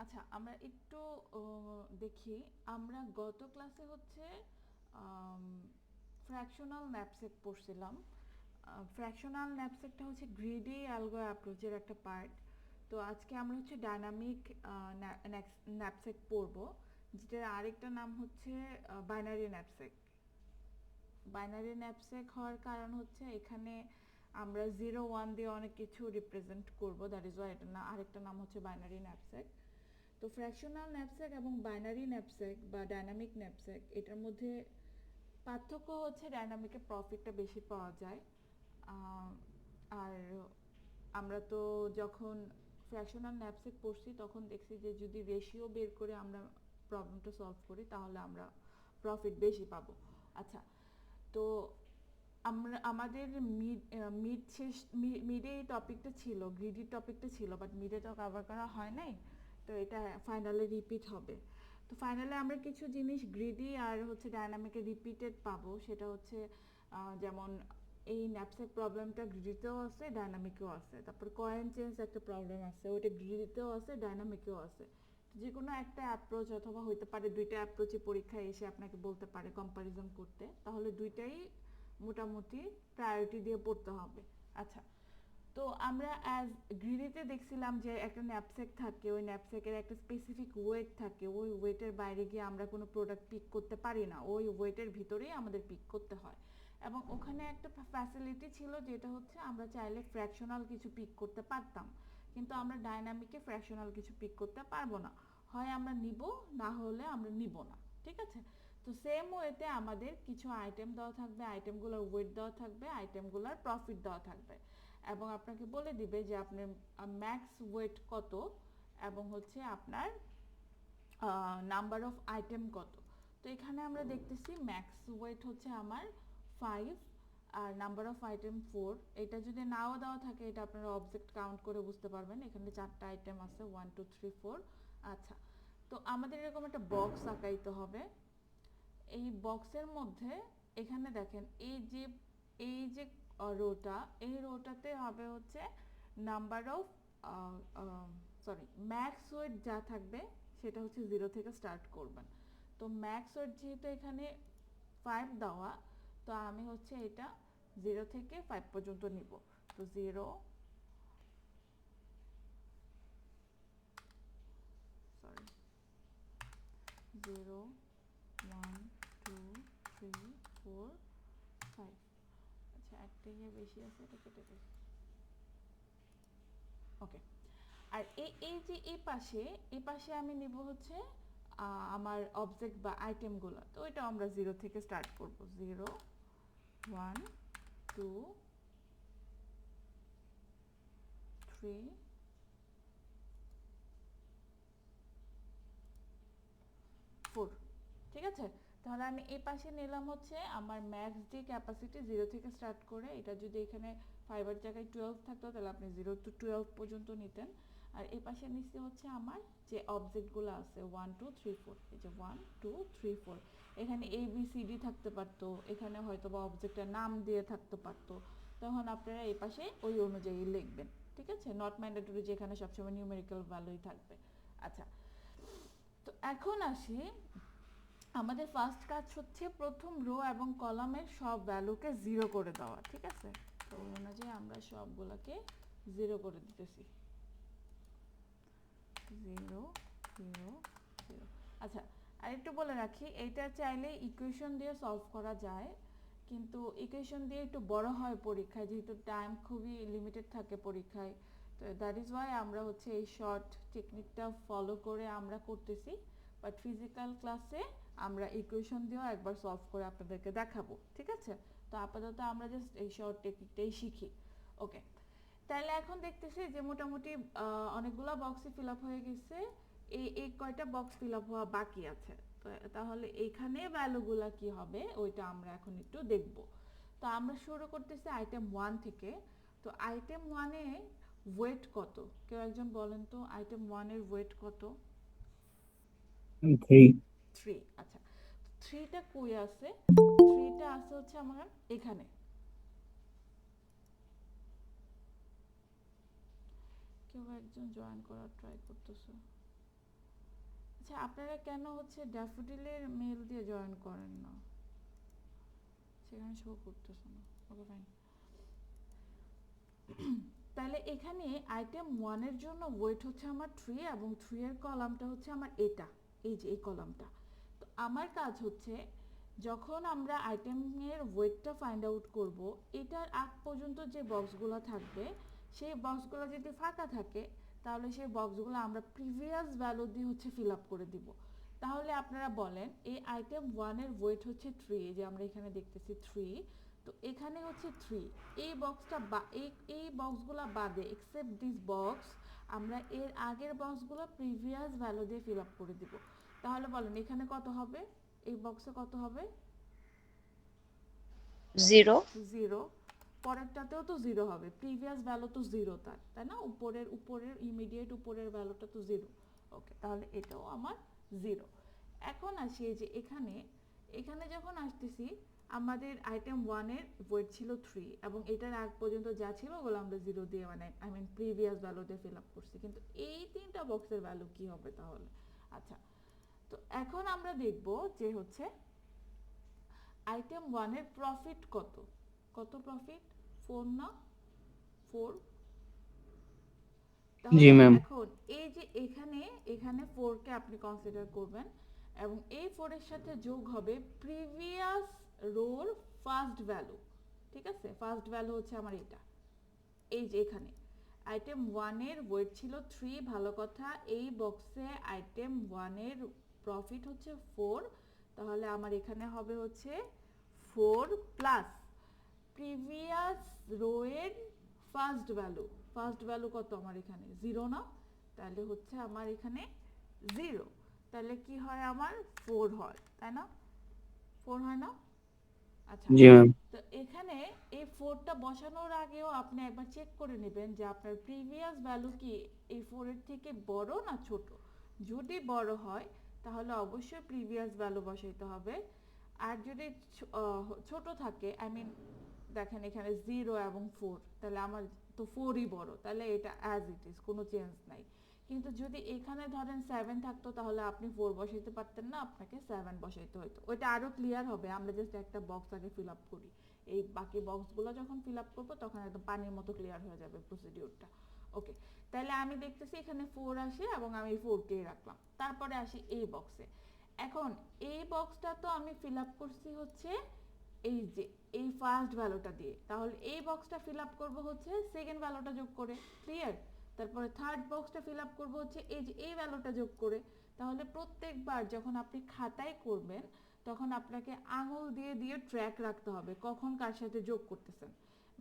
আচ্ছা, আমরা একটু দেখি। আমরা গত ক্লাসে হচ্ছে ফ্র্যাকশনাল ন্যাপসেক পড়ছিলাম। ফ্র্যাকশনাল ন্যাপসেকটা হচ্ছে গ্রিডি অ্যালগো অ্যাপ্রোচের একটা পার্ট। তো আজকে আমরা হচ্ছে ডায়নামিক ন্যাপসেক পড়বো, যেটার আরেকটা নাম হচ্ছে বাইনারি ন্যাপসেক। বাইনারি ন্যাপসেক হওয়ার কারণ হচ্ছে এখানে আমরা 0 1 দিয়ে অনেক কিছু রিপ্রেজেন্ট করব, দ্যাট ইজ ওয়াই এটা না, আরেকটা নাম হচ্ছে বাইনারি ন্যাপসেক। তো ফ্র্যাকশনাল ন্যাপস্যাক এবং বাইনারি ন্যাপস্যাক বা ডায়নামিক ন্যাপস্যাক এটার মধ্যে পার্থক্য হচ্ছে ডায়নামিকে প্রফিটটা বেশি পাওয়া যায়। আর আমরা তো যখন ফ্র্যাকশনাল ন্যাপস্যাক পড়ছি তখন দেখছি যে যদি রেশিও বের করে আমরা প্রবলেমটা সলভ করি তাহলে আমরা প্রফিট বেশি পাবো। আচ্ছা, তো আমরা আমাদের মিড শেষ মিডে এই টপিকটা ছিল, গ্রিডি টপিকটা ছিল, বাট মিডে তো কভার করা হয় নাই। তো এটা ফাইনালে রিপিট হবে। তো ফাইনালে আমরা কিছু জিনিস গ্রিডি আর হচ্ছে ডায়নামিকে রিপিটেড পাবো। সেটা হচ্ছে যেমন এই ন্যাপস্যাক প্রবলেমটা গ্রিডিতেও আছে, ডায়নামিকেও আছে। তারপর কয়েন চেঞ্জ একটা প্রবলেম আছে, ওইটা গ্রিডিতেও আছে, ডায়নামিকেও আছে। যে কোনো একটা অ্যাপ্রোচ অথবা হইতে পারে দুইটা অ্যাপ্রোচে পরীক্ষায় এসে আপনাকে বলতে পারে কম্পারিজন করতে, তাহলে দুইটাই মোটামুটি প্রায়োরিটি দিয়ে পড়তে হবে। আচ্ছা, তো আমরা অ্যাজ গ্রিডিতে দেখছিলাম যে একটা ন্যাপস্যাক থাকে, ওই ন্যাপস্যাকের একটা স্পেসিফিক ওয়েট থাকে, ওই ওয়েটের বাইরে গিয়ে আমরা কোনো প্রোডাক্ট পিক করতে পারি না, ওই ওয়েটের ভিতরেই আমাদের পিক করতে হয়। এবং ওখানে একটা ফ্যাসিলিটি ছিল যেটা হচ্ছে আমরা চাইলে ফ্র্যাকশনাল কিছু পিক করতে পারতাম, কিন্তু আমরা ডায়নামিকে ফ্র্যাকশনাল কিছু পিক করতে পারবো না। হয় আমরা নিব, না হলে আমরা নিব না। ঠিক আছে? তো সেম ওয়েতে আমাদের কিছু আইটেম দেওয়া থাকবে, আইটেমগুলোর ওয়েট দেওয়া থাকবে, আইটেমগুলোর প্রফিট দেওয়া থাকবে, এবং আপনাকে বলে দিবে যে আপনার ম্যাক্স ওয়েট কত এবং হচ্ছে আপনার নাম্বার অফ আইটেম কত। তো এখানে আমরা দেখতেছি ম্যাক্স ওয়েট হচ্ছে আমার 5 আর নাম্বার অফ আইটেম 4। এটা যদি নাও দেওয়া থাকে এটা আপনারা অবজেক্ট কাউন্ট করে বুঝতে পারবেন, এখানে 4টা আইটেম আছে, 1 2 3 4। আচ্ছা, তো আমাদের এরকম একটা বক্স আঁকাইতে হবে। এই বক্সের মধ্যে এখানে দেখেন এই যে রোটা, এই রোটাতে হবে হচ্ছে number of sorry max weight যা থাকবে সেটা হচ্ছে 0 থেকে স্টার্ট করবেন। তো ম্যাক্স ওয়েট যেহেতু এখানে 5 দেওয়া, তো আমি হচ্ছে এটা 0 থেকে 5 পর্যন্ত নিব। তো 0, সরি 0 1 2 3 4 5। আচ্ছা, একটা ইয়ে বেশি আছে, এটা কেটে দিই। ওকে। আর এই যে এই পাশে আমি নিব হচ্ছে আমার অবজেক্ট বা আইটেমগুলো। তো ওইটা আমরা 0 থেকে স্টার্ট করব। 0 1 2 3 4। ঠিক আছে? তাহলে আমি এই পাশে নিলাম হচ্ছে আমার ম্যাক্স যে ক্যাপাসিটি 0 থেকে স্টার্ট করে, এটা যদি এখানে 5 এর জায়গায় 12 থাকতো তাহলে আপনি 0 to 12 পর্যন্ত নিতেন। আর এই পাশে নিচে হচ্ছে আমার যে অবজেক্টগুলো আছে 1 2 3 4, এই যে 1 2 3 4, এখানে এ বি সি ডি থাকতে পারতো, এখানে হয়তো বা অবজেক্টের নাম দিয়ে থাকতে পারতো। তখন আপনারা এই পাশে ওই অনুযায়ী লিখবেন। ঠিক আছে? নট ম্যান্ডেটরি যেখানে সবসময় নিউমেরিক্যাল ভ্যালুই থাকবে। আচ্ছা, তো এখন আসি, আমাদের ফার্স্ট কাজ হচ্ছে প্রথম রো এবং কলামের সব ভ্যালুকে 0 করে দেওয়া। ঠিক আছে? তো ওই অনুযায়ী আমরা সবগুলোকে 0 করে দিতেছি। 0 0 0। আচ্ছা, আরেকটু বলে রাখি, এইটা চাইলে ইকুয়েশন দিয়ে সলভ করা যায়, কিন্তু ইকুয়েশন দিয়ে একটু বড় হয় পরীক্ষায়, যেহেতু টাইম খুবই লিমিটেড থাকে পরীক্ষায়। তো দ্যাট ইজ ওয়াই আমরা হচ্ছে এই শর্ট টেকনিকটা ফলো করে আমরা করতেছি। বাট ফিজিক্যাল ক্লাসে আমরা ইকুয়েশন দিয়েও একবার সলভ করে আপনাদেরকে দেখাবো। ঠিক আছে? তো আপাতত আমরা জাস্ট এই শর্ট টেকনিকটাই শিখি। ওকে, তাহলে এখন দেখতেছি যে মোটামুটি অনেকগুলো বক্সই ফিল আপ হয়ে গেছে। এই কয়টা বক্স ফিল আপ হওয়া বাকি আছে। তো তাহলে এইখানে ভ্যালুগুলা কি হবে ওইটা আমরা এখন একটু দেখব। তো আমরা শুরু করতেছি আইটেম 1 থেকে। তো আইটেম 1 এ ওয়েট কত? কেউ একজন বলেন তো, আইটেম 1 এর ওয়েট কত? 3. 3। আচ্ছা, 3টা কই আছে? 3টা আছে হচ্ছে আমার এখানে। কেউ একজন জয়েন করার ট্রাই করতেছে। আচ্ছা, আপনারা কেন হচ্ছে ড্যাফোডিলের মেল দিয়ে জয়েন করেন না? সেখানে শো করতেছে না। ওকে, ফাইন। তাহলে এখানে আইটেম ওয়ানের জন্য ওয়েট হচ্ছে আমার 3 এবং 3 এর কলামটা হচ্ছে আমার এটা, এই যে এই কলামটা। তো আমার কাজ হচ্ছে যখন আমরা আইটেমের ওয়েটটা ফাইন্ড আউট করব, এটার আগ পর্যন্ত যে বক্সগুলো থাকবে সেই বক্সগুলো যদি ফাঁকা থাকে তাহলে সেই বক্সগুলো আমরা প্রিভিয়াস ভ্যালু দিয়ে হচ্ছে ফিল আপ করে দিব। তাহলে আপনারা বলেন এই আইটেম ওয়ানের ওয়েট হচ্ছে 3, যে আমরা এখানে দেখতেছি 3। তো এখানে হচ্ছে 3, এই বক্সটা বা এই বক্সগুলো বাদে এক্সেপ্ট দিস বক্স আমরা এর আগের বক্সগুলো প্রিভিয়াস ভ্যালু দিয়ে ফিল আপ করে দিব। তাহলে বলেন এখানে কত হবে, এই বক্সে কত হবে? 0। 0। পরেরটাতেও তো 0 হবে, প্রিভিয়াস ভ্যালু তো 0 তাই না? উপরের ইমিডিয়েট উপরের ভ্যালুটা তো 0। ওকে, তাহলে এটাও আমার 0। এখন আসি এই যে এখানে, এখানে যখন আসতেছি আমাদের আইটেম ওয়ানের ওয়েট ছিল 3 এবং এটার আগ পর্যন্ত যা ছিল ওগুলো আমরা 0 দিয়ে, মানে আই মিন প্রিভিয়াস ভ্যালু দিয়ে ফিল আপ করছি। কিন্তু এই তিনটা বক্সের ভ্যালু কি হবে তাহলে? আচ্ছা, তো এখন আমরা দেখব যে হচ্ছে আইটেম ওয়ানের প্রফিট কত। কত প্রফিট? 4 না? 4। জি তাহলে ম্যাম। এখন এই যে এখানে, এখানে 4 কে আপনি কনসিডার করবেন এবং এই 4 এর সাথে যোগ হবে প্রিভিয়াস রোর ফার্স্ট ভ্যালু। ঠিক আছে, ফার্স্ট ভ্যালু হচ্ছে আমার এটা, এই যে এখানে আইটেম 1 এর ওয়েট ছিল 3, ভালো কথা। এই বক্সে আইটেম 1 এর প্রফিট হচ্ছে 4, তাহলে আমার এখানে হবে হচ্ছে 4 প্লাস প্রিভিয়াস রো এর ফার্স্ট ভ্যালু। ফার্স্ট ভ্যালু কত আমার এখানে? 0 না? তাহলে হচ্ছে আমার এখানে 0। তাহলে কি হয় আমার? 4 হয়, তাই না? 4 হয় না? আচ্ছা, জি ম্যাম। তো এখানে এই 4টা বসানোর আগেও আপনি একবার চেক করে নেবেন যে আপনার প্রিভিয়াস ভ্যালু কি এই 4 এর থেকে বড় না ছোট। যদি বড় হয় তাহলে অবশ্যই প্রিভিয়াস ভ্যালু বসাইতে হবে। আর যদি ছোট থাকে, আই মিন দেখেন এখানে 0 এবং 4, তাহলে আমার তো 4ই বড়, তাহলে এটা অ্যাজ ইট ইজ, কোনো চেঞ্জ নাই। কিন্তু যদি এখানে ধরেন 7 থাকতো তাহলে আপনি 4 বসাইতে পারতেন না, আপনাকে 7 বসাইতে হতো। ওইটা আরো ক্লিয়ার হবে, আমরা জাস্ট একটা বক্স আগে ফিল আপ করি। এই বাকি বক্সগুলো যখন ফিল আপ করবো তখন একদম পানির মতো ক্লিয়ার হয়ে যাবে প্রসিডিউরটা। ওকে, তাহলে আমি দেখতেছি এখানে 4 আসে এবং আমি 4কে রাখলাম। তারপরে আসি এই বক্সে। এখন এই বক্সটা তো আমি ফিল আপ করছি হচ্ছে এই যে এই ফার্স্ট ভ্যালুটা দিয়ে, তাহলে এই বক্সটা ফিল আপ করবো হচ্ছে সেকেন্ড ভ্যালুটা যোগ করে। ক্লিয়ার? তারপরে থার্ড বক্সটা ফিল আপ করবো হচ্ছে এই যে এই ভ্যালুটা যোগ করে। তাহলে প্রত্যেকবার যখন আপনি খাতায় করবেন তখন আপনাকে আঙুল দিয়ে দিয়ে ট্র্যাক রাখতে হবে কখন কার সাথে যোগ করতেছেন।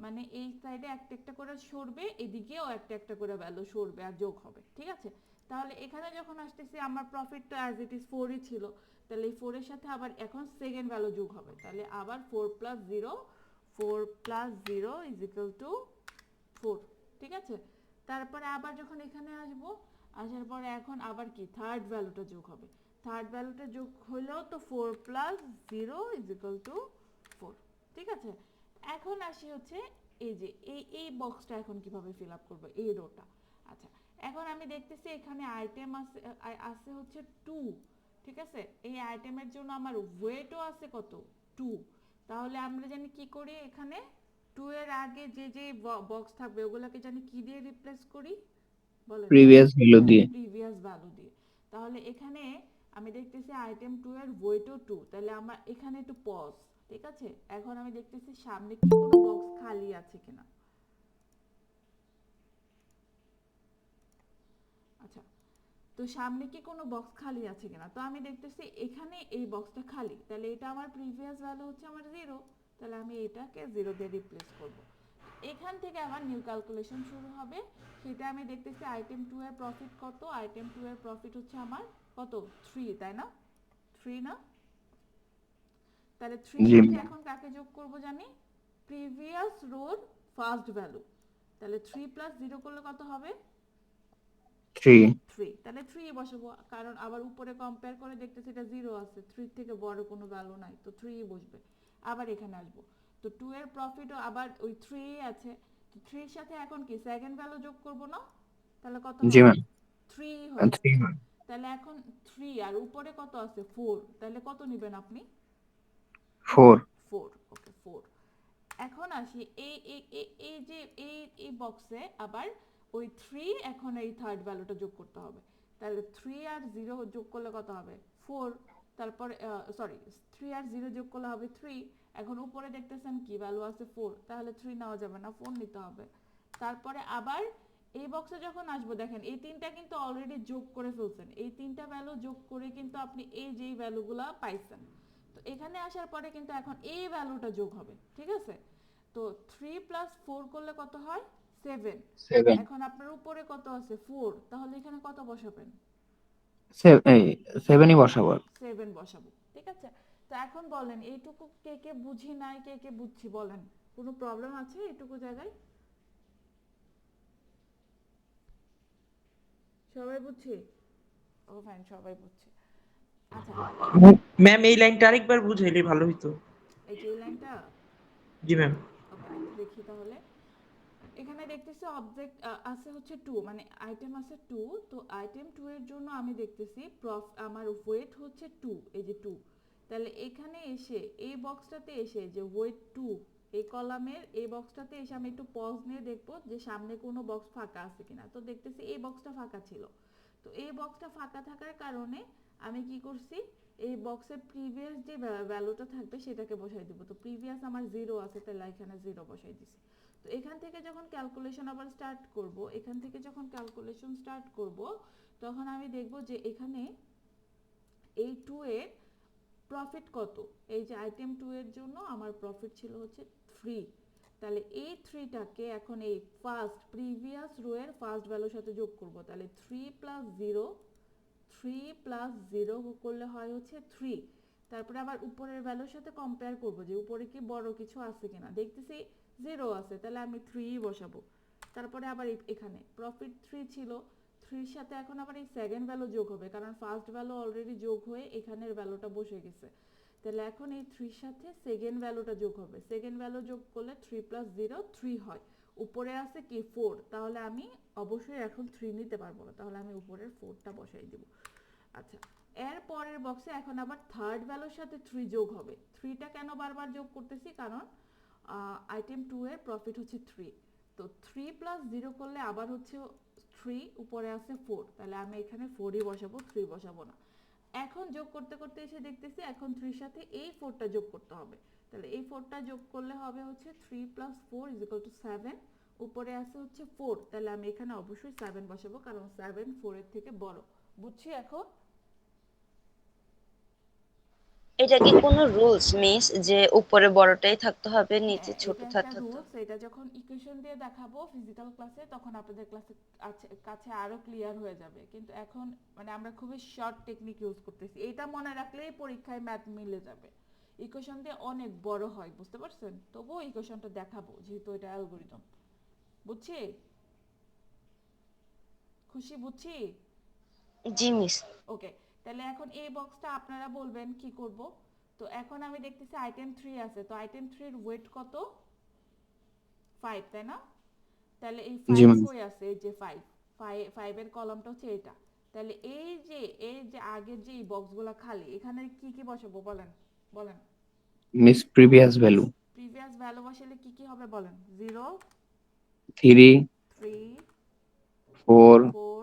মানে এই সাইডে একটা একটা করে সরবে, এদিকেও একটা একটা করে ভ্যালু সরবে আর যোগ হবে। ঠিক আছে? তাহলে এখানে যখন আসতেছি আমার প্রফিট তো অ্যাজ ইট ইজ 4ই ছিল, তাহলে এই 4 এর সাথে আবার এখন সেকেন্ড ভ্যালু যোগ হবে, তাহলে আবার 4 plus 0, 4 plus 0 is equal to 4। ঠিক আছে? তারপরে আবার যখন এখানে আসবো, আসার পরে এখন আবার কি থার্ড ভ্যালুটা যোগ হবে। থার্ড ভ্যালুটা যোগ হলেও তো 4 প্লাস 0 ইজ ইকুয়াল টু 4। ঠিক আছে? এখন আসি হচ্ছে এই যে এই বক্সটা এখন কিভাবে ফিল আপ করবো, এই রোটা। আচ্ছা, এখন আমি দেখতেছি এখানে আইটেম আছে, আছে হচ্ছে 2। ঠিক আছে? এই আইটেমের জন্য আমার ওয়েটও আছে কত? 2। তাহলে আমরা জানি কি করি এখানে 2 এর আগে যে যে বক্স থাকবে ওগুলোকে জানি কি দিয়ে রিপ্লেস করি বলেন তো? প্রিভিয়াস ভ্যালু হ্যাঁ, দিয়ে। প্রিভিয়াস ভ্যালু দিয়ে। তাহলে এখানে আমি দেখতেছি আইটেম 2 এর ওয়েটও 2, তাহলে আমার এখানে একটু পজ। ঠিক আছে? এখন আমি দেখতেছি সামনে কি কোনো বক্স খালি আছে কিনা। আচ্ছা, তো সামনে কি কোনো বক্স খালি আছে কিনা, তো আমি দেখতেছি এখানে এই বক্সটা খালি, তাহলে এটা আমার প্রিভিয়াস ভ্যালু হচ্ছে আমার 0, তাহলে আমি এটাকে 0 দিয়ে রিপ্লেস করব। এখান থেকে আমার নিউ ক্যালকুলেশন শুরু হবে। সেটা আমি দেখতেছি আইটেম 2 এর প্রফিট কত। আইটেম 2 এর প্রফিট হচ্ছে আমার কত? 3, তাই না? 3 না? তাহলে 3 জি সাথে ম্যাম। এখন কাকে যোগ করব জানি? প্রিভিয়াস রোর ফার্স্ট ভ্যালু। তাহলে 3 প্লাস 0 করলে কত হবে? 3। 3। তাহলে 3 বসাবো, কারণ আবার উপরে কম্পেয়ার করে দেখতেছি এটা 0 আছে, 3 থেকে বড় কোনো ভ্যালু নাই, তো 3 বসবে। আবার এখানে আসবো, তো 2 এর প্রফিটও আবার ওই 3 আছে, তো 3 এর সাথে এখন কি সেকেন্ড ভ্যালু যোগ করব না? তাহলে কত জি হবে? ম্যাম। 3 হয়ে 3 যাবে। ম্যাম। তাহলে এখন 3 আর উপরে কত আছে 4, তাহলে কত নেবেন আপনি? 4 4, ওকে 4। এখন আসি এই এই এই এই যে এই এই বক্সে আবার ওই 3 এখন এই থার্ড ভ্যালুটা যোগ করতে হবে। তাহলে 3 আর 0 যোগ করলে কত হবে 4, তারপরে সরি 3 আর 0 যোগ করলে হবে 3। এখন উপরে দেখতেছেন কি ভ্যালু আছে 4, তাহলে 3 নেওয়া যাবে না, 4 নিতে হবে। তারপরে আবার এই বক্সে যখন আসবো দেখেন এই তিনটা কিন্তু অলরেডি যোগ করে ফেলছেন, এই তিনটা ভ্যালু যোগ করে কিন্তু আপনি এই যেই ভ্যালুগুলা পাইছেন। তো এখানে আসার পরে কিন্তু এখন এই ভ্যালুটা যোগ হবে, ঠিক আছে? তো 3 প্লাস 4 করলে কত হয় 7। 7 এখন আপনার উপরে কত আছে 4, তাহলে এখানে কত বসাবেন? 7ই বসাবো। 7 বসাবো, ঠিক আছে? তো এখন বলেন এইটুকু কে কে বুঝি নাই, কে কে বুঝছি বলেন, কোনো প্রবলেম আছে এইটুকু জায়গায়? সবাই বুঝছি? ও ফাইন, সবাই বুঝছে। আচ্ছা, ম্যাম এই লাইনটা আরেকবার বুঝাইলে ভালো হইতো। এই যে এই লাইনটা, জি ম্যাম। ওকে দেখি তাহলে। এখানে দেখতেছি অবজেক্ট আছে হচ্ছে 2, মানে আইটেম আছে 2। তো আইটেম 2 এর জন্য আমি দেখতেছি আমার ওয়েট হচ্ছে 2, এই যে 2। তাহলে এখানে এসে এই বক্সটাতে এসে যে ওয়েট 2, এই কলামের এই বক্সটাতে এসে আমি একটু পজ নিয়ে দেখবো যে সামনে কোনো বক্স ফাঁকা আছে কিনা। তো দেখতেছি এই বক্সটা ফাঁকা ছিল। তো এই বক্সটা ফাঁকা থাকার কারণে আমি কি করছি, এই বক্সের প্রিভিয়াস যে ভ্যালুটা থাকবে সেটাকে বসাই দিব। তো প্রিভিয়াস আমার 0 আছে, তাহলে এখানে 0 বসাই দিছি। তো এখান থেকে যখন ক্যালকুলেশন আবার স্টার্ট করব, এখান থেকে যখন ক্যালকুলেশন স্টার্ট করব, তখন আমি দেখব যে এখানে এই 2 এর প্রফিট কত। এই যে আইটেম 2 এর জন্য আমার প্রফিট ছিল হচ্ছে 3। তাহলে এই 3টাকে এখন এই ফার্স্ট প্রিভিয়াস রো এর ফার্স্ট ভ্যালুর সাথে যোগ করব। তাহলে 3 প্লাস 0, 3 প্লাস 0 করলে হয় হচ্ছে 3। তারপরে আবার উপরের ভ্যালুর সাথে কম্পেয়ার করব যে উপরে কি বড় কিছু আছে কিনা। দেখতেছি 0 আছে, তাহলে আমি 3 বসাবো। তারপরে আবার এখানে প্রফিট 3 ছিল, 3 এর সাথে এখন আবার এই সেকেন্ড ভ্যালু যোগ হবে, কারণ ফার্স্ট ভ্যালু অলরেডি যোগ হয়ে এখানের ভ্যালুটা বসে গেছে। তাহলে এখন এই 3 এর সাথে সেকেন্ড ভ্যালুটা যোগ হবে। সেকেন্ড ভ্যালু যোগ করলে 3 প্লাস 0 3 হয়। উপরে আছে কি 4, তাহলে আমি অবশ্যই এখন 3 নিতে পারবো না, তাহলে আমি উপরের 4টা বসাই দিব। আচ্ছা, এর পরের বক্সে এখন আবার থার্ড ভ্যালুর সাথে 3 যোগ হবে। 3টা কেন বারবার যোগ করতেছি, কারণ আইটেম 2 এর প্রফিট হচ্ছে 3। তো 3 প্লাস 0 করলে আবার হচ্ছে 3, উপরে আছে 4, তাহলে আমি এখানে 4ই বসাবো, 3 বসাবো না। এখন যোগ করতে করতে এসে দেখতেছি এখন 3 এর সাথে এই 4টা যোগ করতে হবে। তাহলে এই 4টা যোগ করলে হবে হচ্ছে 3 প্লাস 4 7। উপরে আছে হচ্ছে 4, তাহলে আমি এখানে অবশ্যই 7 বসাবো, কারণ 7 4 এর থেকে বড়। বুঝছি এখন? এটা কি কোনো রুলস মিস যে উপরে বড়টাই থাকতে হবে নিচে হ্যাঁ, ছোট এটা একটা থাকতে হবে? রুলস। এটা যখন ইকুয়েশন দিয়ে দেখাবো ফিজিক্যাল ক্লাসে, তখন আপনাদের ক্লাসে কাছে আরো ক্লিয়ার হয়ে যাবে। কিন্তু এখন মানে আমরা খুবই শর্ট টেকনিক ইউজ করতেছি, এটা মনে রাখলেই পরীক্ষায় ম্যাথ মিলে যাবে। ইকুয়েশন দিয়ে অনেক বড় হয়, বুঝতে পারছেন? তবুও ইকুয়েশনটা দেখাবো যেহেতু এটা অ্যালগরিদম। বুঝছি? খুশি? বুঝছি? জি মিস। ওকে, তাহলে এখন এই বক্সটা আপনারা বলবেন কি করব। তো এখন আমি দেখতেছি আইটেম 3 আছে, তো আইটেম 3 এর ওয়েট কত 5, তাই না? তাহলে এই জি 5 ম্যাম। কই আছে, এই যে 5 এর কলামটা হচ্ছে এটা। তাহলে এই যে আগের যে এই বক্সগুলো খালি, এখানে কি কি বসাবো বলেন, বলেন। Miss previous value previous value বসালে কি কি হবে বলেন? 0, 3 3, 4 4,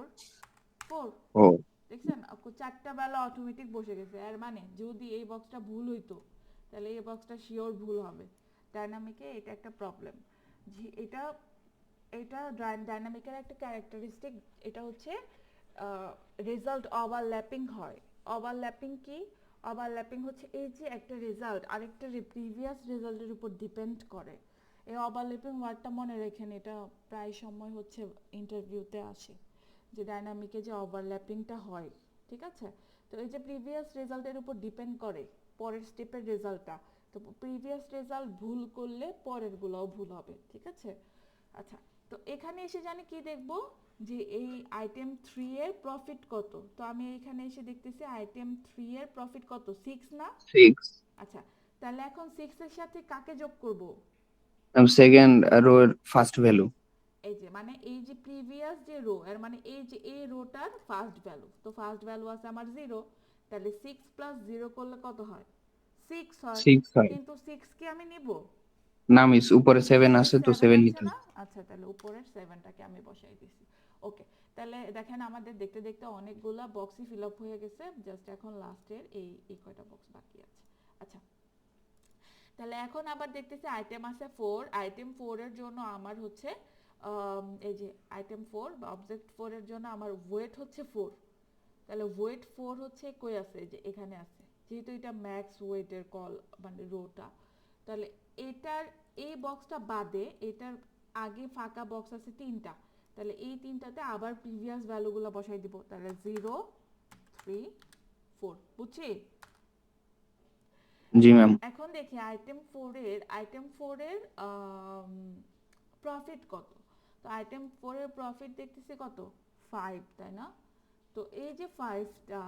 4। 4 দেখছেন চারটা বেলা অটোমেটিক বসে গেছে। এর মানে যদি এই বক্সটা ভুল হইতো, তাহলে এই বক্সটা শিওর ভুল হবে। ডাইনামিকে এটা একটা প্রবলেম। এটা এটা ডাইনামিকের একটা ক্যারেক্টারিস্টিক। এটা হচ্ছে রেজাল্ট ওভারল্যাপিং হয়। ওভারল্যাপিং কি? ওভারল্যাপিং হচ্ছে এই যে একটা রেজাল্ট আরেকটা প্রিভিয়াস রেজাল্টের উপর ডিপেন্ড করে। এই ওভারল্যাপিং ওয়ার্ডটা মনে রাখেন, এটা প্রায় সময় হচ্ছে ইন্টারভিউতে আসে যে ডাইনামিকে যে ওভারল্যাপিংটা হয়, ঠিক আছে? তো এই যে প্রিভিয়াস রেজাল্টের উপর ডিপেন্ড করে পরের স্টেপের রেজাল্টটা। তো প্রিভিয়াস রেজাল্ট ভুল করলে পরেরগুলোও ভুল হবে, ঠিক আছে? আচ্ছা, তো এখানে এসে জানি কি দেখব যে এই আইটেম 3 এর প্রফিট কত। তো আমি এখানে এসে দেখতেছি আইটেম 3 এর প্রফিট কত 6 না? 6 আচ্ছা, তাহলে এখন 6 এর সাথে কাকে যোগ করব? সেকেন্ড রো এর ফার্স্ট ভ্যালু এই যে মানে এই যে প্রিভিয়াস যে রো এর মানে এই যে এই রোটার ফার্স্ট ভ্যালু, তো ফার্স্ট ভ্যালু আছে আমার 0, তাহলে 6 প্লাস 0 করলে কত হয়? 6 হয়। 6 হয়। কিন্তু 6 কি আমি নিব? না মিস, উপরে 7 উপরে আছে তো 7 7 আছে নিতে না? হবে। আচ্ছা, তাহলে উপরের 7টাকে আমি বসাই দিছি। ওকে, তাহলে দেখেন আমাদের দেখতে দেখতে অনেকগুলা বক্সই ফিল আপ হয়ে গেছে, জাস্ট এখন লাস্টের এই কয়টা বক্স বাকি আছে। আচ্ছা, তাহলে এখন আবার দেখতেছি আইটেম আছে 4, আইটেম 4 এর জন্য আমার হচ্ছে এই যে আইটেম 4 বা অবজেক্ট 4 এর জন্য আমার ওয়েট হচ্ছে 4। তাহলে ওয়েট 4 হচ্ছে কই আছে? যে এখানে আছে, যেহেতু এটা ম্যাক্স ওয়েটের কল মানে রোটা। তাহলে এটার এই বক্সটা বাদে এটার আগে ফাঁকা বক্স আছে 3টা, তাহলে এই 3টাতে আবার প্রিভিয়াস ভ্যালুগুলো বসাই দিব। তাহলে 0 3 4, বুঝছি? জি ম্যাম। এখন দেখি আইটেম 4 এর প্রফিট কত। তো আইটেম 4 এর প্রফিট দেখতেছি কত? 5, তাই না? তো এই যে 5টা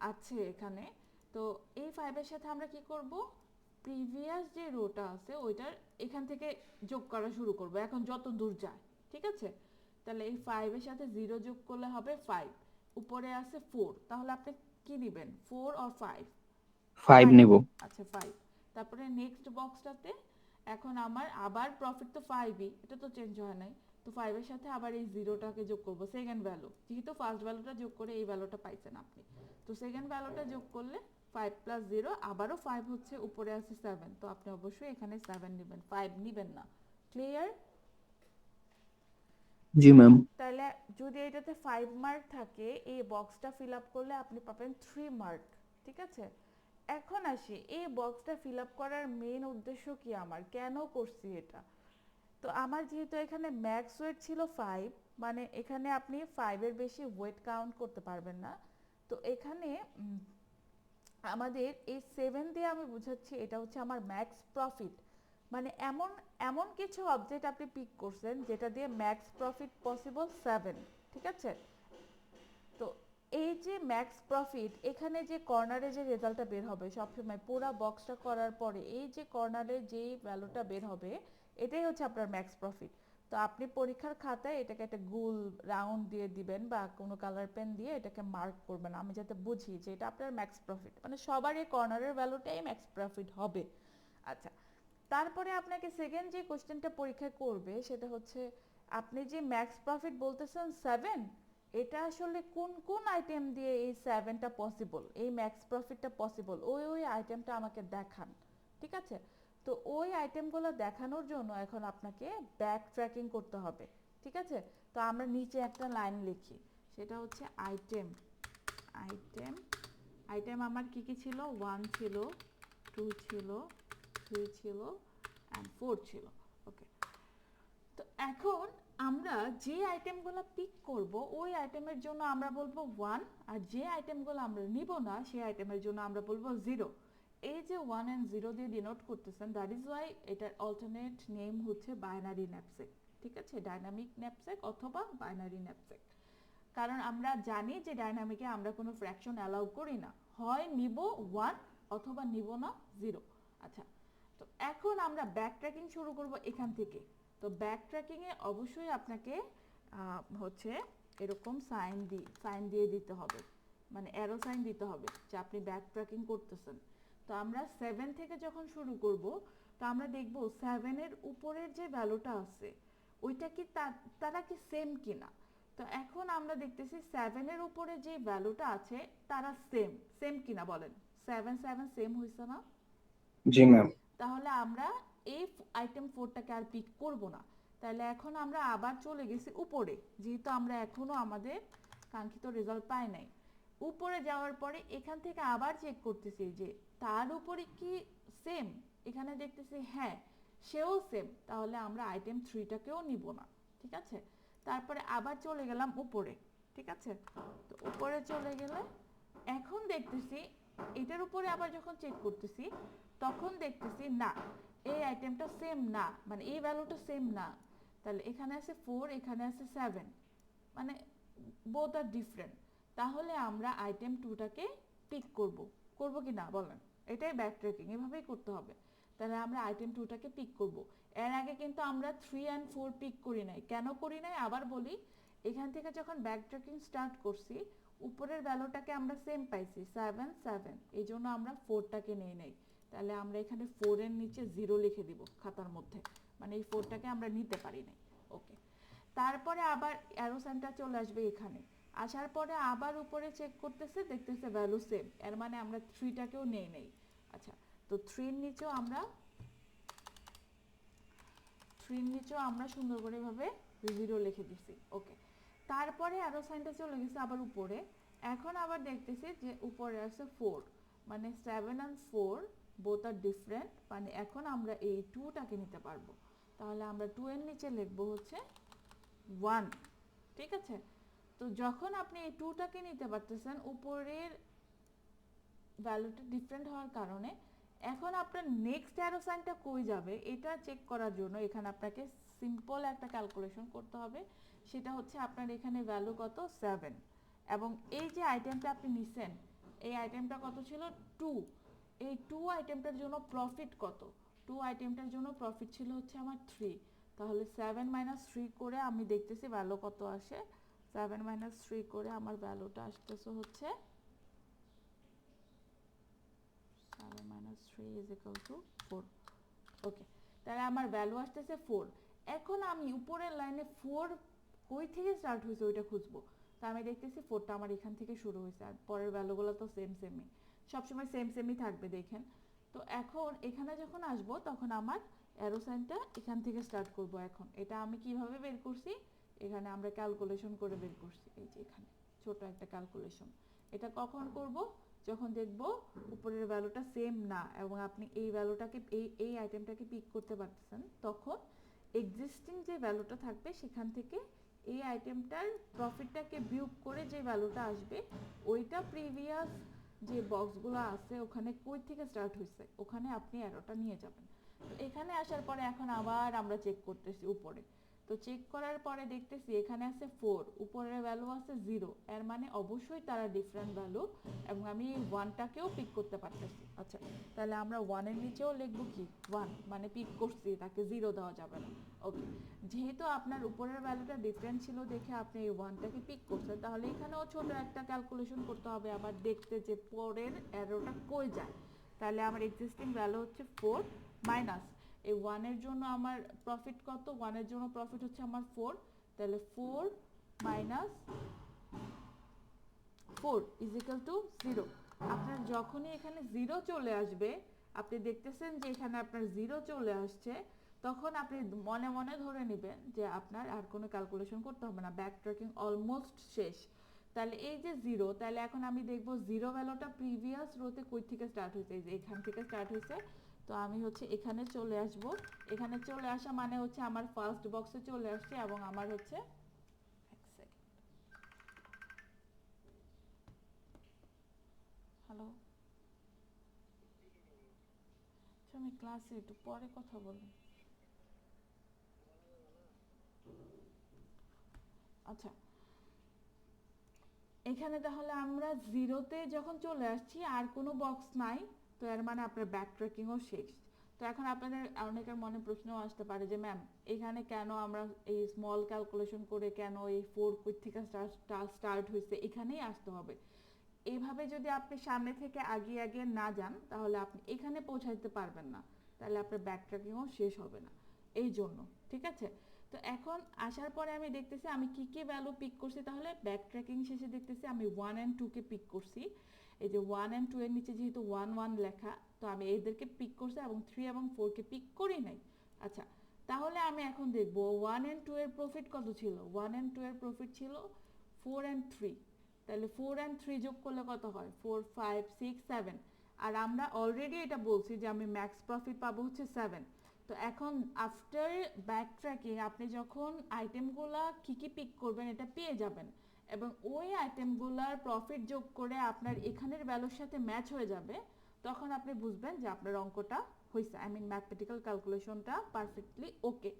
আছে এখানে, তো এই 5 এর সাথে আমরা কি করব? প্রিভিয়াস যে রোটা আছে ওইটার এখান থেকে যোগ করা শুরু করব, এখন যত দূর যায়। ঠিক আছে, তাহলে এই 5 এর সাথে 0 যোগ করলে হবে 5, উপরে আছে 4, তাহলে আপনি কি নেবেন? 4 অর 5? 5 5 নেব। আচ্ছা 5। তারপরে নেক্সট বক্সটাতে এখন আমার আবার প্রফিট তো 5ই, এটা তো চেঞ্জ হয় নাই। তো 5 এর সাথে আবার এই 0টাকে যোগ করব, সেকেন্ড ভ্যালু, যেহেতু ফার্স্ট ভ্যালুটা যোগ করে এই ভ্যালুটা পাইছেন আপনি। তো সেকেন্ড ভ্যালুটা যোগ করলে 5 প্লাস 0 আবারও 5 হচ্ছে, উপরে আছে 7, তো আপনি অবশ্যই এখানে 7 নেবেন, 5 নেবেন না। ক্লিয়ার? জি ম্যাম। তাহলে যদি এটাতে 5 মার্ক থাকে, এই বক্সটা ফিল আপ করলে আপনি পাবেন 3 মার্ক। ঠিক আছে, এখন আসি এই বক্সটা ফিল আপ করার মেইন উদ্দেশ্য কি, আমার কেন করছি এটা। তো আমার যেহেতু এখানে ম্যাক্স ওয়েট ছিল 5, মানে এখানে আপনি 5 এর বেশি ওয়েট কাউন্ট করতে পারবেন না। তো এখানে আমাদের এই 7 দিয়ে আমি বুঝাচ্ছি এটা হচ্ছে আমার ম্যাক্স প্রফিট। মানে এমন এমন কিছু অবজেক্ট আপনি পিক করছেন যেটা দিয়ে ম্যাক্স প্রফিট পসিবল 7। ঠিক আছে, তো এই যে ম্যাক্স প্রফিট, এখানে যে কর্নারে যে রেজাল্টটা বের হবে সবসময় পুরো বক্সটা করার পরে এই যে কর্নারে যেই ভ্যালুটা বের হবে, এটাই হচ্ছে আপনার ম্যাক্স প্রফিট। তো আপনি পরীক্ষার খাতায় এটাকে একটা গোল রাউন্ড দিয়ে দিবেন বা কোনো কালার পেন দিয়ে এটাকে মার্ক করবেন, আমি যাতে বুঝি যে এটা আপনার ম্যাক্স প্রফিট, মানে সবার এই কর্নারের ভ্যালুটাই ম্যাক্স প্রফিট হবে। আচ্ছা, তারপরে আপনাকে সেকেন্ড যে কোশ্চেনটা পরীক্ষা করবে সেটা হচ্ছে আপনি যে ম্যাক্স প্রফিট বলতেছেন 7, এটা আসলে কোন কোন আইটেম দিয়ে এই 7টা পসিবল, এই ম্যাক্স প্রফিটটা পসিবল, ওই আইটেমটা আমাকে দেখান। ঠিক আছে, তো ওই আইটেমগুলো দেখানোর জন্য এখন আপনাকে ব্যাক ট্র্যাকিং করতে হবে। ঠিক আছে, তো আমরা নিচে একটা লাইন লিখি, সেটা হচ্ছে আইটেম আইটেম আইটেম আমার কি কি ছিল? 1 ছিল, 2 ছিল, 3 ছিল অ্যান্ড 4 ছিল। ওকে, তো এখন আমরা যে আইটেমগুলো পিক করব ওই আইটেমের জন্য আমরা বলবো 1, আর যে আইটেমগুলো আমরা নিব না সেই আইটেমের জন্য আমরা বলবো 0। এই যে 1 and 0 দিয়ে ডিনোট করতেছেন, দ্যাট ইজ ওয়াই এটার অল্টারনেট নেম হচ্ছে বাইনারি ন্যাপসেক। ঠিক আছে, ডাইনামিক ন্যাপসেক অথবা বাইনারি ন্যাপসেক। কারণ আমরা জানি যে ডাইনামিকে আমরা কোনো ফ্র্যাকশন অ্যালাউ করি না, হয় নিব 1 অথবা নিব না 0। আচ্ছা, তো এখন আমরা ব্যাক ট্র্যাকিং শুরু করব এখান থেকে। তো ব্যাক ট্র্যাকিং এ অবশ্যই আপনাকে হচ্ছে এরকম সাইন দিয়ে দিতে হবে, মানে অ্যারো সাইন দিতে হবে যে আপনি ব্যাক ট্র্যাকিং করতেছেন। তো আমরা 7 থেকে যখন শুরু করব, তো আমরা দেখব 7 এর উপরের যে ভ্যালুটা আছে ওইটা কি তারা কি সেম কিনা। তো এখন আমরা দেখতেছি 7 এর উপরে যে ভ্যালুটা আছে তারা সেম কিনা, বলেন 7 7 সেম হইছে না? জি ম্যাম। তাহলে আমরা এই আইটেম 4টাকে আর পিক করব না। তাহলে এখন আমরা আবার চলে গেছি উপরে, যেহেতু আমরা এখনো আমাদের কাঙ্ক্ষিত রেজাল্ট পাই নাই। উপরে যাওয়ার পরে এখান থেকে আবার চেক করতেছি যে তার উপরে কি সেম, এখানে দেখতেছি হ্যাঁ সেও সেম, তাহলে আমরা আইটেম 3টাকেও নিব না। ঠিক আছে, তারপরে আবার চলে গেলাম উপরে। ঠিক আছে, তো উপরে চলে গেলে এখন দেখতেছি এটার উপরে আবার যখন চেক করতেছি তখন দেখতেছি না, এই আইটেমটা সেম না, মানে এই ভ্যালুটা সেম না। তাহলে এখানে আছে 4, এখানে আছে 7, মানে বোথ আর ডিফারেন্ট। তাহলে আমরা আইটেম 2টাকে পিক করব কি না বলেন? এটাই ব্যাক ট্র্যাকিং, এভাবেই করতে হবে। তাহলে আমরা আইটেম 2টাকে পিক করব। এর আগে কিন্তু আমরা 3 and 4 পিক করি নাই। কেন করি নাই আবার বলি, এখান থেকে যখন ব্যাক ট্র্যাকিং স্টার্ট করছি উপরের ভ্যালুটাকে আমরা সেম পাইছি 7 7, এই জন্য আমরা 4টাকে নেই নাই। তাহলে আমরা এখানে 4 এর নিচে 0 লিখে দিব খাতার মধ্যে, মানে এই 4টাকে আমরা নিতে পারি নাই। ওকে, তারপরে আবার অ্যারো সাইনটা চলে আসবে এখানে, আসার পরে আবার উপরে চেক করতেছে, দেখতেছে ভ্যালু সেম, এর মানে আমরা 3টাকেও নেই নেই। আচ্ছা, তো 3 এর নিচেও আমরা সুন্দর করে ভাবে 0 লিখে দিছি। ওকে, তারপরে অ্যারো সাইনটা চলে গেছে আবার উপরে, এখন আবার দেখতেছি যে উপরে আছে 4, মানে 7 and 4 বোথ আর ডিফারেন্ট, মানে এখন আমরা এই 2টাকে নিতে পারবো। তাহলে আমরা 2 এর নিচে লিখবো হচ্ছে 1। ঠিক আছে, তো যখন আপনি এই 2টাকে নিতে পারতেছেন উপরের ভ্যালুটা ডিফারেন্ট হওয়ার কারণে, এখন আপনার নেক্সট অ্যারো সাইনটা কই যাবে এটা চেক করার জন্য এখানে আপনাকে সিম্পল একটা ক্যালকুলেশন করতে হবে। সেটা হচ্ছে আপনার এখানে ভ্যালু কত 7, এবং এই যে আইটেমটা আপনি নিছেন এই আইটেমটা কত ছিল 2, এই 2 আইটেমটার জন্য প্রফিট কত, 2 আইটেমটার জন্য প্রফিট ছিল হচ্ছে আমার 3। তাহলে 7 - 3 করে আমি দেখতেছি ভ্যালু কত আসে। 7 - 3 করে আমার ভ্যালুটা আসতেছে হচ্ছে 7 - 3 = 4। ওকে, তাহলে আমার ভ্যালু আসতেছে 4। এখন আমি উপরের লাইনে 4 কই থেকে স্টার্ট হয়েছে ওইটা খুঁজবো। তা আমি দেখতেছি 4টা আমার এখান থেকে শুরু হয়েছে, আর পরের ভ্যালুগুলো তো সেমই, সবসময় সেমই থাকবে দেখেন। তো এখন এখানে যখন আসবো তখন আমার অ্যারো সাইনটা এখান থেকে স্টার্ট করব। এখন এটা আমি কিভাবে বের করছি, এখানে আমরা ক্যালকুলেশন করে বের করছি, এই যে এখানে ছোট একটা ক্যালকুলেশন। এটা কখন করব, যখন দেখব উপরের ভ্যালুটা সেম না এবং আপনি এই ভ্যালুটাকে এই আইটেমটাকে পিক করতে পারতেছেন, তখন এক্সিস্টিং যে ভ্যালুটা থাকবে সেখান থেকে এই আইটেমটার প্রফিটটাকে বিয়োগ করে যে ভ্যালুটা আসবে ওইটা প্রিভিয়াস যে বক্সগুলো আছে ওখানে কই থেকে স্টার্ট হয়েছে ওখানে আপনি অ্যারোটা নিয়ে যাবেন। তো এখানে আসার পরে এখন আবার আমরা চেক করতেছি উপরে, তো চেক করার পরে দেখতেছি এখানে আছে 4, উপরের ভ্যালু আছে 0, এর মানে অবশ্যই তারা ডিফারেন্ট ভ্যালু, এবং আমি 1টাকেও পিক করতে পারতেছি। আচ্ছা, তাহলে আমরা 1 এর নিচেও লিখবো কি 1, মানে পিক করছি, তাকে 0 দেওয়া যাবে না। ওকে, যেহেতু আপনার উপরের ভ্যালুটা ডিফারেন্ট ছিল দেখে আপনি এই 1টাকে পিক করছেন, তাহলে এখানেও ছোট একটা ক্যালকুলেশন করতে হবে আবার দেখতে যে পরের অ্যারোটা কই যায়। তাহলে আমার এক্সিস্টিং ভ্যালু হচ্ছে 4 মাইনাস এই 1 এর জন্য আমার প্রফিট কত, 1 এর জন্য প্রফিট হচ্ছে আমার 4, তাহলে 4 মাইনাস 4 = 0। আপনার যখনই এখানে 0 চলে আসবে, আপনি দেখতেছেন যে এখানে আপনার 0 চলে আসছে, তখন আপনি মনে মনে ধরে নেবেন যে আপনার আর কোনো ক্যালকুলেশন করতে হবে না, ব্যাক ট্র্যাকিং অলমোস্ট শেষ। তাহলে এই যে 0, তাহলে এখন আমি দেখব 0 ভ্যালুটা প্রিভিয়াস রোতে কই থেকে স্টার্ট হয়েছে, এই যে এখান থেকে স্টার্ট হয়েছে। তো আমি হচ্ছে এখানে চলে আসব, এখানে চলে আসা মানে হচ্ছে আমার ফার্স্ট বক্সে চলে আসছে, এবং আমার হচ্ছে এক সেকেন্ড, হ্যালো, আমি ক্লাসে একটু পরে কথা বলবো। আচ্ছা, এখানে তাহলে আমরা 0তে যখন চলে আসছি আর কোনো বক্স নাই, তো এর মানে আপনার ব্যাক ট্র্যাকিংও শেষ। তো এখন আপনাদের অনেকের মনে প্রশ্ন আসতে পারে যে ম্যাম এখানে কেন আমরা এই স্মল ক্যালকুলেশন করে কেন এই 4 কই থেকে স্টার্ট হয়েছে এখানেই আসতে হবে। এইভাবে যদি আপনি সামনে থেকে আগে না যান তাহলে আপনি এখানে পৌঁছাইতে পারবেন না, তাহলে আপনার ব্যাক ট্র্যাকিংও শেষ হবে না, এই জন্য। ঠিক আছে, তো এখন আসার পরে আমি দেখতেছি আমি কি ভ্যালু পিক করছি, তাহলে ব্যাক ট্র্যাকিং শেষে দেখতেছি আমি 1 and 2 কে পিক করছি। এই যে 1 and 2 এর নিচে যেহেতু 1 1 লেখা, তো আমি এদেরকে পিক করছি, এবং 3 এবং 4 কে পিক করি নাই। আচ্ছা, তাহলে আমি এখন দেখব 1 and 2 এর প্রফিট কত ছিল, 1 and 2 এর প্রফিট ছিল 4 and 3, তাহলে 4 and 3 যোগ করলে কত হয় 4 5 6 7, আর আমরা অলরেডি এটা বলছি যে আমি ম্যাক্স প্রফিট পাবো হচ্ছে 7। তো এখন আফটার ব্যাক ট্র্যাকিং আপনি যখন আইটেমগুলা কি পিক করবেন এটা পেয়ে যাবেন, এবং ওই আইটেমগুলার প্রফিট যোগ করে আপনার এখানের ভ্যালুর সাথে ম্যাচ হয়ে যাবে, তখন আপনি বুঝবেন যে আপনার অঙ্কটা হয়েছে, আই মিন ম্যাথমেটিক্যাল ক্যালকুলেশনটা পারফেক্টলি ওকে।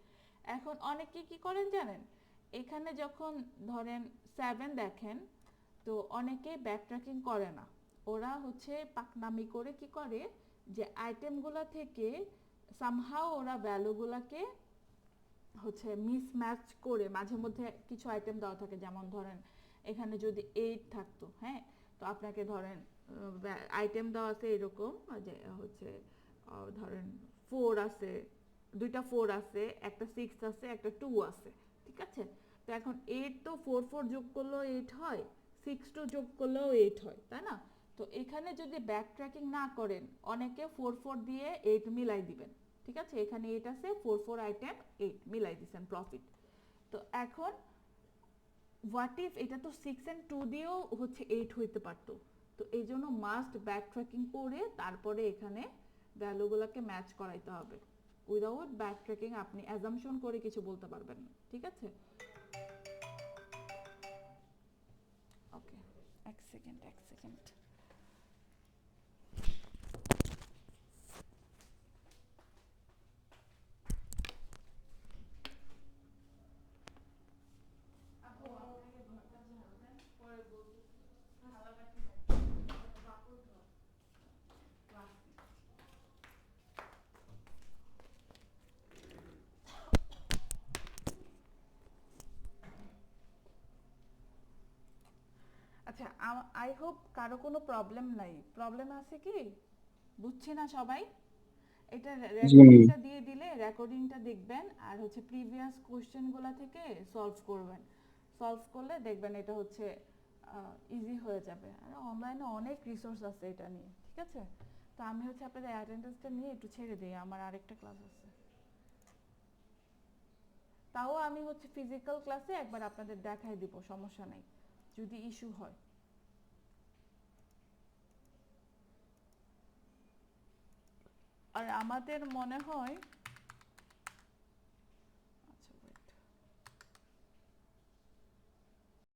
এখন অনেকে কি করেন জানেন, এখানে যখন ধরেন 7 দেখেন, তো অনেকে ব্যাক ট্র্যাকিং করে না, ওরা হচ্ছে পাকনামি করে কি করে যে আইটেমগুলো থেকে সামহাও ওরা ভ্যালুগুলোকে হচ্ছে মিসম্যাচ করে মাঝে মধ্যে কিছু আইটেম দেওয়া থাকে, যেমন ধরেন এখানে যদি 8 থাকতো, হ্যাঁ, তো আপনাকে ধরেন আইটেম দেওয়া আছে এরকম যে হচ্ছে ধরেন 4 আছে, দুইটা 4 আছে, একটা 6 আছে, একটা 2 আছে, ঠিক আছে? তো এখন 8 তো 4 4 যোগ করলেও 8 হয়, 6 2 যোগ করলেও 8 হয়, তাই না? তো এখানে যদি ব্যাক ট্র্যাকিং না করেন, অনেকে 4 4 দিয়ে 8 মিলাই দিবেন, ঠিক আছে? এখানে 8 আছে, 4 4 আইটেম 8 মিলাই দিবেন প্রফিট। তো এখন হোয়াট ইফ এটা তো 6 এন্ড 2 দিয়েও হচ্ছে 8 হইতে পারতো, তো এই জন্য মাস্ট ব্যাক ট্র্যাকিং করে তারপরে এখানে ভ্যালুগুলোকে ম্যাচ করাইতে হবে। উইদাউট ব্যাক ট্র্যাকিং আপনি অ্যাজাম্পশন করে কিছু বলতে পারবেন না, ঠিক আছে? ওকে, এক সেকেন্ড। আচ্ছা, আই হোপ কারো কোনো প্রবলেম নাই। প্রবলেম আছে কি? বুঝছি না সবাই? এটা জি ম্যাম। রেকর্ডিংটা দিয়ে দিলে রেকর্ডিংটা দেখবেন আর হচ্ছে প্রিভিয়াস কোশ্চেনগুলো থেকে সলভ করবেন। সলভ করলে দেখবেন এটা হচ্ছে ইজি হয়ে যাবে। আর অনলাইনে অনেক রিসোর্স আছে এটা নিয়ে, ঠিক আছে? তো আমি হচ্ছে আপনাদের অ্যাটেন্ডেন্সটা নিয়ে একটু ছেড়ে দিই, আমার আরেকটা ক্লাস আছে। তাও আমি হচ্ছে ফিজিক্যাল ক্লাসে একবার আপনাদের দেখাই দিব, সমস্যা নাই যদি ইস্যু হয়। আর আমাদের মনে হয়